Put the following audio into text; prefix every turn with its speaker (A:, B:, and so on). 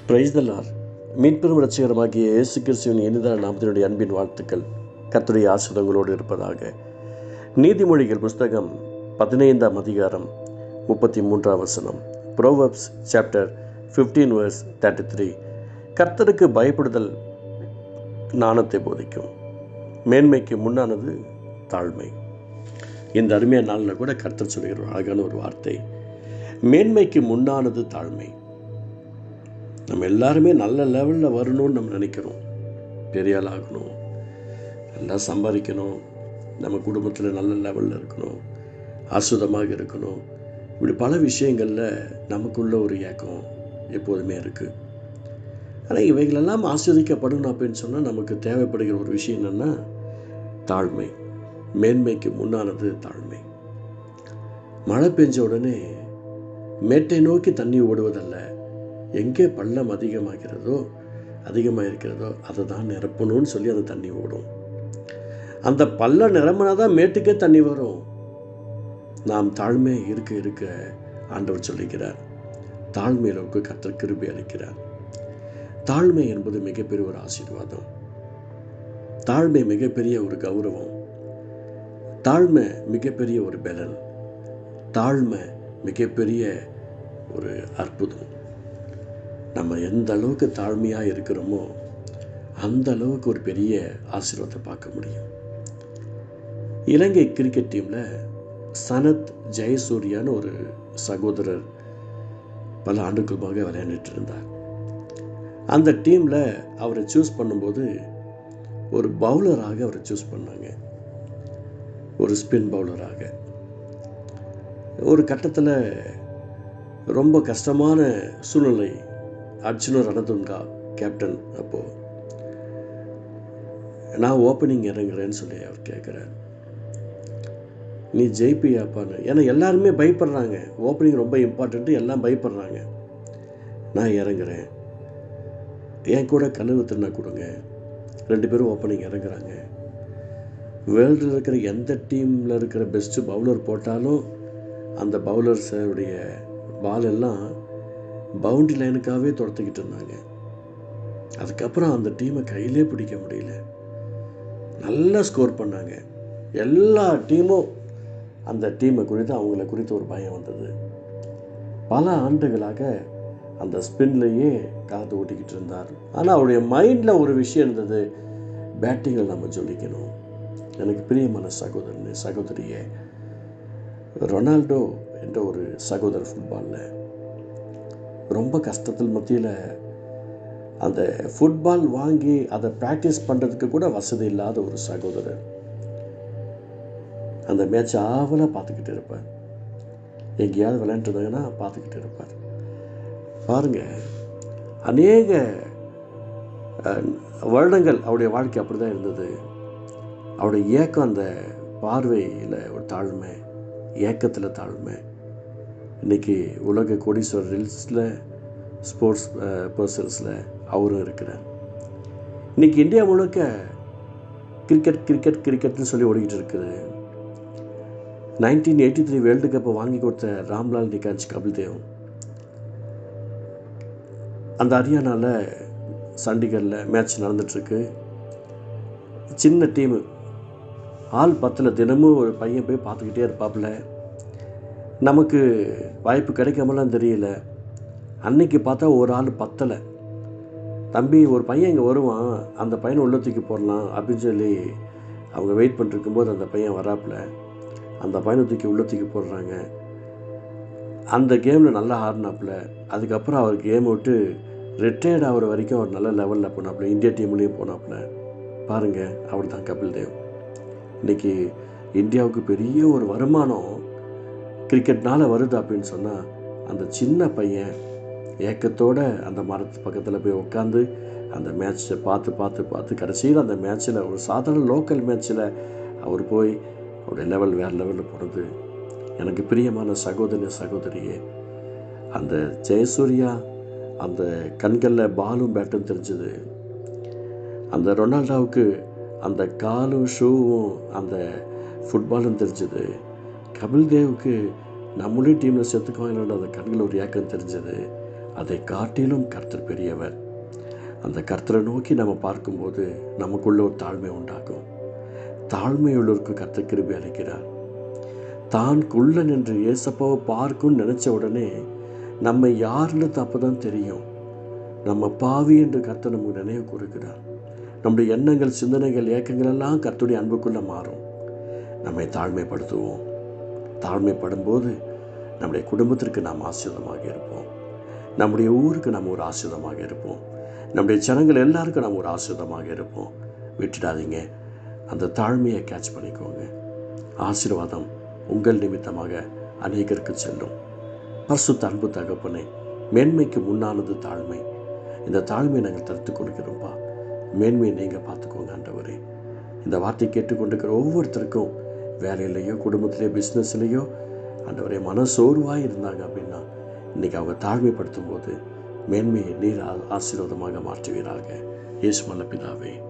A: Praise the Lord. மீட்பெரும் இரட்சகருமாகிய இயேசு கிறிஸ்துவின் இனிதான நாமத்தினுடைய அன்பின் வாழ்த்துக்கள் கர்த்தருடைய ஆசீர்வாதங்களோடு இருப்பதாக. நீதிமொழிகள் புஸ்தகம் 15ஆம் அதிகாரம் 33ஆம் வசனம். Proverbs chapter 15 verse 33. கர்த்தருக்கு பயப்படுதல் ஞானத்தை போதிக்கும், மேன்மைக்கு முன்னானது தாழ்மை. இந்த அருமையான நாளில் கூட கர்த்தர் சொல்கிற அழகான ஒரு வார்த்தை, மேன்மைக்கு முன்னானது தாழ்மை. நம்ம எல்லாருமே நல்ல லெவலில் வரணும்னு நம்ம நினைக்கிறோம். பெரிய ஆள் ஆகணும், நல்லா சம்பாதிக்கணும், நம்ம குடும்பத்தில் நல்ல லெவலில் இருக்கணும், ஆசுதமாக இருக்கணும். இப்படி பல விஷயங்களில் நமக்குள்ள ஒரு ஏக்கம் எப்போதுமே இருக்குது. ஆனால் இவைகளெல்லாம் ஆஸ்வதிக்கப்படணும் அப்படின்னு சொன்னால் நமக்கு தேவைப்படுகிற ஒரு விஷயம் என்னென்னா தாழ்மை. மேன்மைக்கு முன்னானது தாழ்மை. மழை பெஞ்ச உடனே மேட்டை நோக்கி தண்ணி ஓடுவதல்ல, எங்கே பள்ளம் அதிகமாக இருக்கிறதோ அதை தான் நிரப்பணும்னு சொல்லி அந்த தண்ணி ஓடும். அந்த பள்ளம் நிரம்பினா தான் மேட்டுக்கே தண்ணி வரும். நாம் தாழ்மை இருக்க இருக்க ஆண்டவர் சொல்லிக்கிறார், தாழ்மையிலவுக்கு கர்த்தர் கிருபை அளிக்கிறார். தாழ்மை என்பது மிகப்பெரிய ஒரு ஆசீர்வாதம். தாழ்மை மிகப்பெரிய ஒரு கௌரவம். தாழ்மை மிகப்பெரிய ஒரு பலன். தாழ்மை மிகப்பெரிய ஒரு அற்புதம். நம்ம எந்த அளவுக்கு தாழ்மையாக இருக்கிறோமோ அந்த அளவுக்கு ஒரு பெரிய ஆசீர்வாதத்தை பார்க்க முடியும். இலங்கை கிரிக்கெட் டீமில் சனத் ஜெயசூர்யான்னு ஒரு சகோதரர் பல ஆண்டுகளுமாக விளையாண்டுட்டு இருந்தார். அந்த டீமில் அவரை சூஸ் பண்ணும்போது ஒரு பவுலராக அவரை சூஸ் பண்ணாங்க, ஒரு ஸ்பின் பவுலராக. ஒரு கட்டத்தில் ரொம்ப கஷ்டமான சூழ்நிலை. அர்ஜுன ரணதுங்கா கேப்டன். அப்போது நான் ஓப்பனிங் இறங்குறேன்னு சொல்லி அவர் கேட்குறார், நீ ஜெயிப்பியாப்பான்னு. ஏன்னா எல்லாருமே பயப்படுறாங்க, ஓப்பனிங் ரொம்ப இம்பார்ட்டண்ட்டு, எல்லாம் பயப்படுறாங்க. நான் இறங்குறேன், என் கூட கனவு தின்னா கொடுங்க. 2 பேரும் ஓப்பனிங் இறங்குறாங்க. வேர்ல்டில் இருக்கிற எந்த டீமில் இருக்கிற பெஸ்ட்டு பவுலர் போட்டாலும் அந்த பவுலர்ஸுடைய பால் எல்லாம் பவுண்ட்ரி லைனுக்காகவே துரத்துக்கிட்டு இருந்தாங்க. அதுக்கப்புறம் அந்த டீமை கையிலே பிடிக்க முடியல. நல்லா ஸ்கோர் பண்ணாங்க. எல்லா டீமும் அந்த டீமை குறித்து அவங்கள குறித்து ஒரு பயம் வந்தது. பல ஆண்டுகளாக அந்த ஸ்பின்லேயே காத்து ஓட்டிக்கிட்டு இருந்தார். ஆனால் அவருடைய மைண்டில் ஒரு விஷயம் இருந்தது, பேட்டிங்கில் நம்ம ஜொலிக்கணும். எனக்கு பிரியமான சகோதரியே, ரொனால்டோ என்ற ஒரு சகோதரர் ஃபுட்பாலில் ரொம்ப கஷ்டத்தில் மத்தியில் அந்த ஃபுட்பால் வாங்கி அதை ப்ராக்டிஸ் பண்ணுறதுக்கு கூட வசதி இல்லாத ஒரு சகோதரர் அந்த மேட்சை ஆவலாக பார்த்துக்கிட்டு இருப்பார். எங்கேயாவது விளையாண்டுருந்தாங்கன்னா பார்த்துக்கிட்டு இருப்பார். பாருங்கள், அநேக வருடங்கள் அவருடைய வாழ்க்கை அப்படி தான் இருந்தது. அவருடைய ஏக்கம், அந்த பார்வையில் ஒரு தாழ்மை, ஏக்கத்தில் தாழ்மை. இன்றைக்கி உலக கோடீஸ்வரர் ரில்ஸில் ஸ்போர்ட்ஸ் பர்சன்ஸில் அவரும் இருக்கிறார். இன்றைக்கி இந்தியா முழுக்க கிரிக்கெட்னு சொல்லி ஓடிக்கிட்டு இருக்குது. 1983 வேர்ல்டு கப்பை வாங்கி கொடுத்த ராம்லால் நிகாஞ்ச் கபில்தேவ் அந்த ஹரியானாவில் சண்டிகரில் மேட்ச் நடந்துகிட்ருக்கு. சின்ன டீமு, ஆள் 10ல் தினமும் ஒரு பையன் போய் பார்த்துக்கிட்டே இருப்பாப்புல. நமக்கு வாய்ப்பு கிடைக்காமலாம் தெரியல. அன்னைக்கு பார்த்தா ஒரு ஆள் பத்தலை. தம்பி, ஒரு பையன் இங்கே வருவான், அந்த பையனை உள்ள தூக்கி போடலாம் அப்படின்னு சொல்லி அவங்க வெயிட் பண்ணிருக்கும்போது அந்த பையன் வராப்புல. அந்த பையனை உள்ள தூக்கி போடுறாங்க. அந்த கேமில் நல்லா ஆடினாப்புல. அதுக்கப்புறம் அவர் கேம் விட்டு ரிட்டையர்ட் ஆகிற வரைக்கும் அவர் நல்ல லெவலில் போனாப்புல. இந்தியா டீம்லேயும் போனாப்புல. பாருங்கள், அவர் தான் கபில்தேவ். இன்றைக்கி இந்தியாவுக்கு பெரிய ஒரு வருமானம் கிரிக்கெட்னால் வருது அப்படின்னு சொன்னால், அந்த சின்ன பையன் ஏக்கத்தோடு அந்த மரத்து பக்கத்தில் போய் உட்காந்து அந்த மேட்ச்சை பார்த்து கடைசியில் அந்த மேட்ச்சில், ஒரு சாதாரண லோக்கல் மேட்ச்சில் அவர் போய் அவருடைய லெவல் வேறு லெவலில் போனது. எனக்கு பிரியமான சகோதரியே, அந்த ஜெயசூர்யா அந்த கண்களில் பாலும் பேட்டும் தெரிஞ்சுது. அந்த ரொனால்டோவுக்கு அந்த காலும் ஷூவும் அந்த ஃபுட்பாலும் தெரிஞ்சுது. கபில்தேவுக்கு நம்மளுடைய டீமில் சேர்த்துக்குவாங்களோட அந்த கண்கள் ஒரு ஏக்கம் தெரிஞ்சது. அதை காட்டிலும் கர்த்தர் பெரியவர். அந்த கர்த்தரை நோக்கி நம்ம பார்க்கும்போது நமக்குள்ள ஒரு தாழ்மை உண்டாகும். தாழ்மையுள்ளவருக்கு கர்த்தர் கிருபை அளிக்கிறார். தான் குள்ளன் என்று ஏசப்பாவை பார்க்கும்னு நினச்ச உடனே நம்ம யாருன்னு அப்போ தான் தெரியும். நம்ம பாவி என்று கர்த்தர் நமக்கு நினைவு கூறுகிறார். நம்முடைய எண்ணங்கள், சிந்தனைகள், ஏக்கங்கள் எல்லாம் கர்த்தருடைய அன்புக்குள்ளே மாறும். நம்மை தாழ்மைப்படுத்துவோம். தாழ்மைப்படும் போது நம்முடைய குடும்பத்திற்கு நாம் ஆசீர்வாதமாக இருப்போம். நம்முடைய ஊருக்கு நம்ம ஒரு ஆசீர்வாதமாக இருப்போம். நம்முடைய ஜனங்கள் எல்லாருக்கும் நாம் ஒரு ஆசீர்வாதமாக இருப்போம். விட்டுடாதீங்க. அந்த தாழ்மையை கேட்ச் பண்ணிக்கோங்க. ஆசீர்வாதம் உங்கள் நிமித்தமாக அநேகருக்கு செல்லும். பரிசுத்த அன்பு தகப்பனே, மேன்மைக்கு முன்னானது தாழ்மை. இந்த தாழ்மையை நாங்கள் தடுத்து கொள்கிறோம்ப்பா. மேன்மையை நீங்கள் பார்த்துக்கோங்க ஆண்டவரே. இந்த வார்த்தை கேட்டுக்கொண்டிருக்கிற ஒவ்வொருத்தருக்கும் வேலையிலையோ, குடும்பத்திலேயோ, பிஸ்னஸ்லேயோ ஆண்டவரே மனசோர்வாக இருந்தாங்க அப்படின்னா இன்றைக்கி அவங்க தாழ்மைப்படுத்தும் போது மேன்மையை நீர் ஆசீர்வாதமாக மாற்றுவீராக. இயேசு நல்ல பிதாவே.